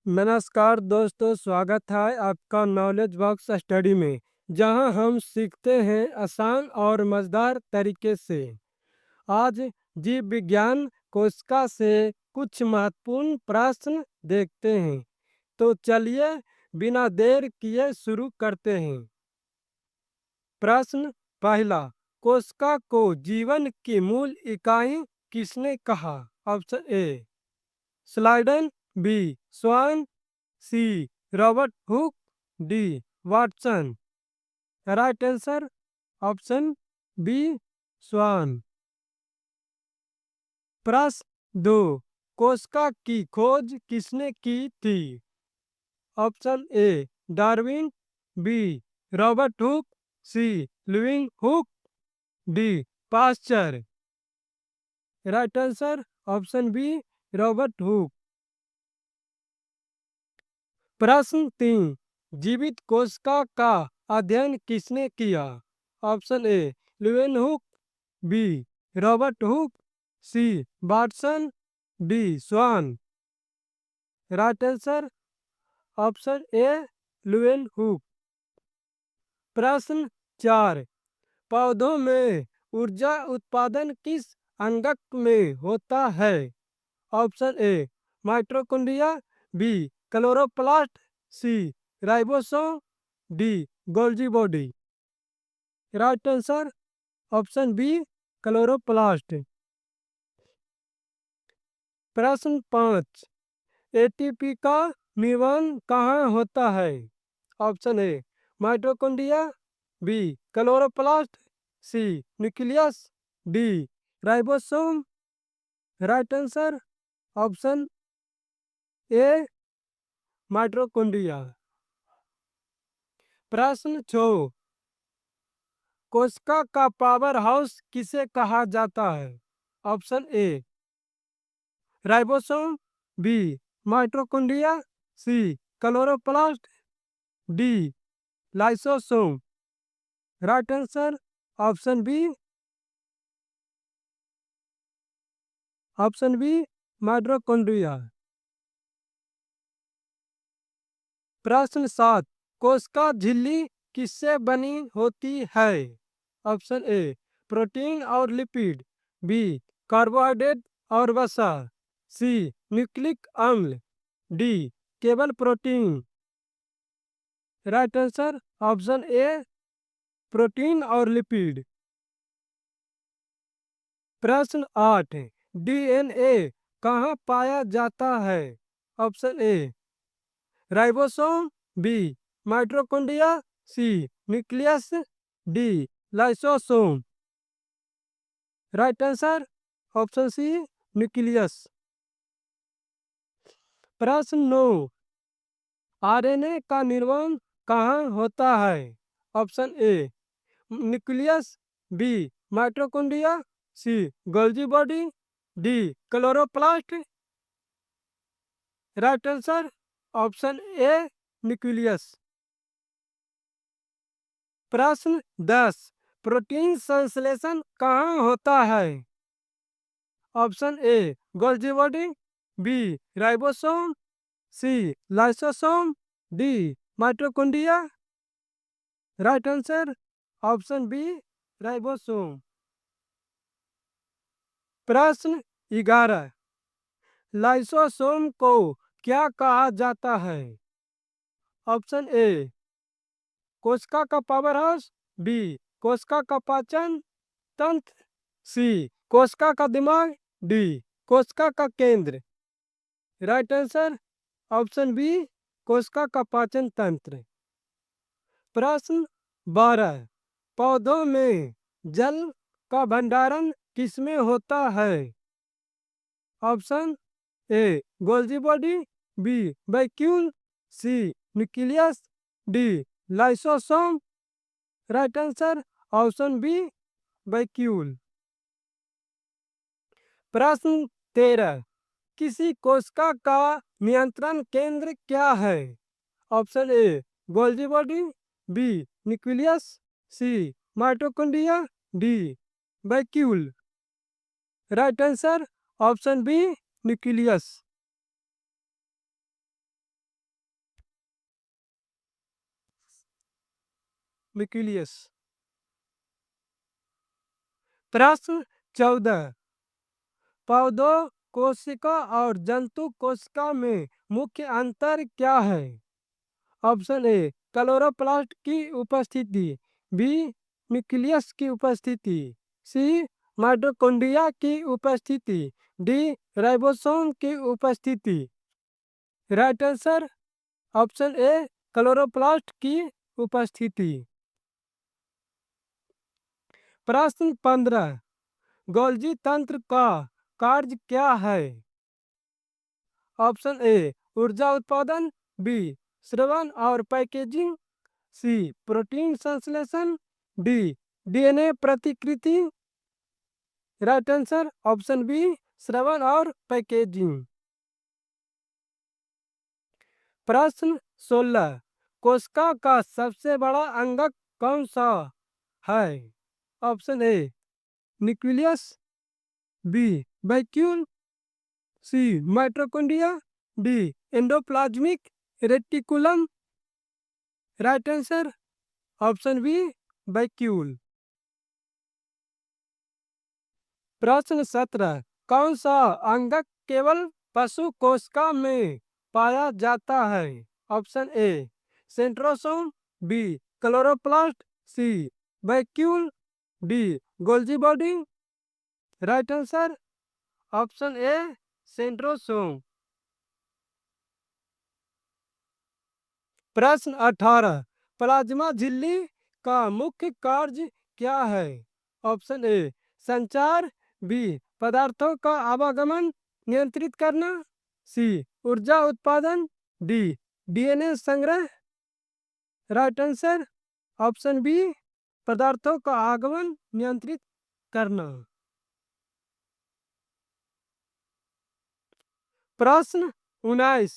नमस्कार दोस्तों, स्वागत है आपका नॉलेज बॉक्स स्टडी में, जहां हम सीखते हैं आसान और मज़ेदार तरीके से। आज जीव विज्ञान कोशिका से कुछ महत्वपूर्ण प्रश्न देखते हैं। तो चलिए बिना देर किए शुरू करते हैं। प्रश्न पहला, कोशिका को जीवन की मूल इकाई किसने कहा? Option A Schleiden, B Schwann, C Robert Hooke, D Watson. Right answer option B Schwann. प्रश्न दो, कोशिका की खोज किसने की थी? Option A Darwin, B Robert Hooke, C Leeuwenhoek, D Pasteur. Right answer option B Robert Hooke. प्रश्न तीन, जीवित कोशिका का अध्ययन किसने किया? Option A Leeuwenhoek, B Robert Hooke, C Watson, D Schwann. Right answer option A Leeuwenhoek. प्रश्न चार, पौधों में ऊर्जा उत्पादन किस अंगक में होता है? Option A mitochondria, B chloroplast, C ribosome, D Golgi body. Right answer option B chloroplast. प्रश्न पाँच, एटीपी का निर्माण कहाँ होता है? Option A mitochondria, B chloroplast, C nucleus, D ribosome. Right answer option A mitochondria. प्रश्न छः, कोशिका का पावर हाउस किसे कहा जाता है? Option A ribosome, B mitochondria, C chloroplast, D lysosome. Right answer option B mitochondria. प्रश्न सात, कोशिका झिल्ली किससे बनी होती है? ऑप्शन ए प्रोटीन और लिपिड, बी कार्बोहाइड्रेट और वसा, सी न्यूक्लिक अम्ल, डी केवल protein. Right answer option A protein और लिपिड। प्रश्न आठ, डीएनए कहाँ पाया जाता है? Option A ribosome, B mitochondria, C nucleus, D lysosome. Right answer option C nucleus. प्रश्न नौ, आरएनए का निर्माण कहाँ होता है? Option A nucleus, B mitochondria, C Golgi body, D chloroplast. Right answer option A nucleus. प्रश्न 10, प्रोटीन संश्लेषण कहाँ होता है? Option A Golgi body, B ribosome, C lysosome, D mitochondria. Right answer option B ribosome. प्रश्न 11, lysosome को क्या कहा जाता है? ऑप्शन ए कोशिका का पावर हाउस, बी कोशिका का पाचन तंत्र, सी कोशिका का दिमाग, डी कोशिका का केंद्र। राइट आंसर ऑप्शन बी कोशिका का पाचन तंत्र। प्रश्न 12, पौधों में जल का भंडारण किसमें होता है? Option A Golgi body, B vacuole, C nucleus, D lysosome. Right answer option B vacuole. प्रश्न 13, किसी कोशिका का नियंत्रण केंद्र क्या है? Option A Golgi body, B nucleus, C mitochondria, D vacuole. Right answer option B nucleus. Nucleus. प्रश्न 14, पौधों कोशिका और जंतु कोशिका में मुख्य अंतर क्या है? ऑप्शन ए क्लोरोप्लास्ट की उपस्थिति, बी न्यूक्लियस की उपस्थिति, सी माइटोकॉन्ड्रिया की उपस्थिति, डी राइबोसोम की उपस्थिति। राइट आंसर ऑप्शन ए क्लोरोप्लास्ट की उपस्थिति। प्रश्न 15, गोल्जी तंत्र का कार्य क्या है? ऑप्शन ए ऊर्जा उत्पादन, बी श्रवण और पैकेजिंग, सी प्रोटीन संश्लेषण, डी डीएनए प्रतिकृति। राइट आंसर ऑप्शन बी श्रवण और पैकेजिंग। प्रश्न 16, कोशिका का सबसे बड़ा अंगक कौन सा है? Option A nucleus, B vacuole, C mitochondria, D endoplasmic reticulum. Right answer option B vacuole. प्रश्न 17, कौन सा अंगक केवल पशु कोशिका में पाया जाता है? Option A centrosome, B chloroplast, C vacuole, D Golgi body. Right answer option A centrosome. प्रश्न 18, प्लाज्मा झिल्ली का मुख्य कार्य क्या है? ऑप्शन ए संचार, बी पदार्थों का आवागमन नियंत्रित करना, सी ऊर्जा उत्पादन, डी डीएनए संग्रह। राइट आंसर ऑप्शन बी पदार्थों का आगमन नियंत्रित करना। प्रश्न 19,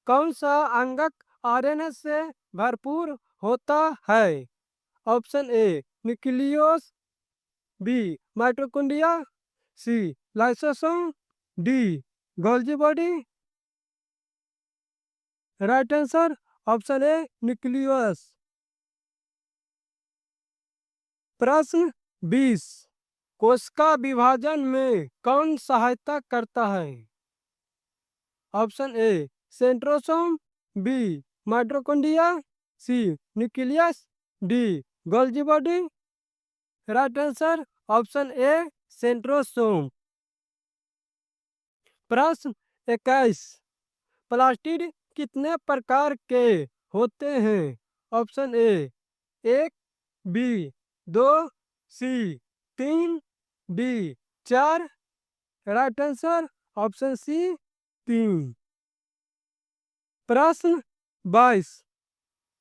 कौन सा अंगक आरएनए से भरपूर होता है? Option A nucleus, B mitochondria, C lysosome, D Golgi body. Right answer option A nucleus. प्रश्न 20, कोशिका विभाजन में कौन सहायता करता है? Option A centrosome, B mitochondria, C nucleus, D Golgi body. Right answer option A centrosome. प्रश्न 21, प्लास्टिड कितने प्रकार के होते हैं? Option A 1, B 2, C 3, D 4। Right answer option C 3। प्रश्न 22,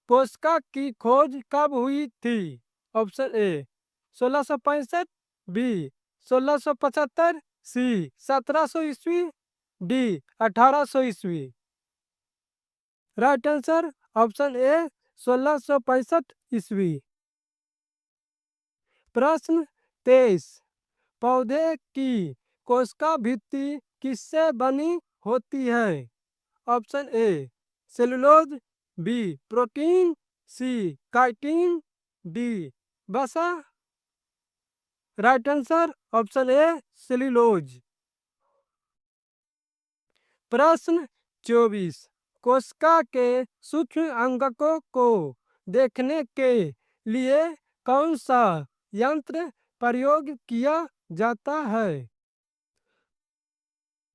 कोशिका की खोज कब हुई थी? ऑप्शन ए 1665, बी 1675, सी 1700 ईस्वी, डी 1800 ईस्वी। राइट आंसर ऑप्शन ए 1665 ईस्वी। प्रश्न 23, पौधे की कोशिका भित्ति किससे बनी होती है? Option A cellulose, B protein, C chitin, D वसा। Right answer option A cellulose. प्रश्न 24, कोशिका के सूक्ष्म अंगकों को देखने के लिए कौन सा यंत्र प्रयोग किया जाता है?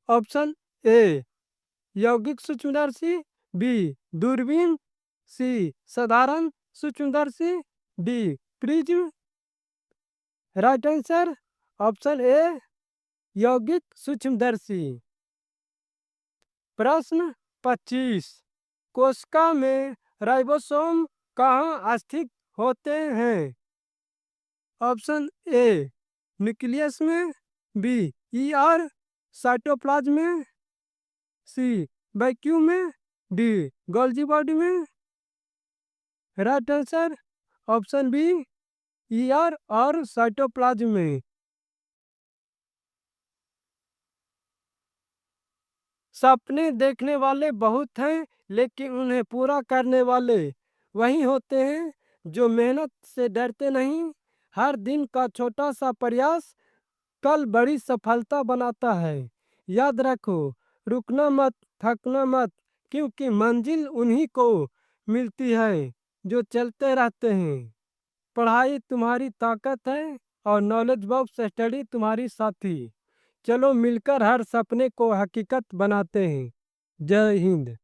ऑप्शन ए यौगिक सूक्ष्मदर्शी, बी दूरबीन, सी साधारण सूक्ष्मदर्शी, D prism. Right answer option ए यौगिक सूक्ष्मदर्शी। प्रश्न 25, कोशिका में राइबोसोम कहाँ स्थित होते हैं? ऑप्शन ए न्यूक्लियस में, बी ईआर साइटोप्लाज्म में, सी वैक्यूम में, डी गोल्जी बॉडी में। Right answer option B ER और साइटोप्लाज्म में। सपने देखने वाले बहुत हैं, लेकिन उन्हें पूरा करने वाले वही होते हैं जो मेहनत से डरते नहीं। हर दिन का छोटा सा प्रयास कल बड़ी सफलता बनाता है। याद रखो, रुकना मत, थकना मत, क्योंकि मंजिल उन्हीं को मिलती है जो चलते रहते हैं। पढ़ाई तुम्हारी ताकत है और नॉलेज बॉक्स स्टडी तुम्हारी साथी। चलो मिलकर हर सपने को हकीकत बनाते हैं। जय हिंद।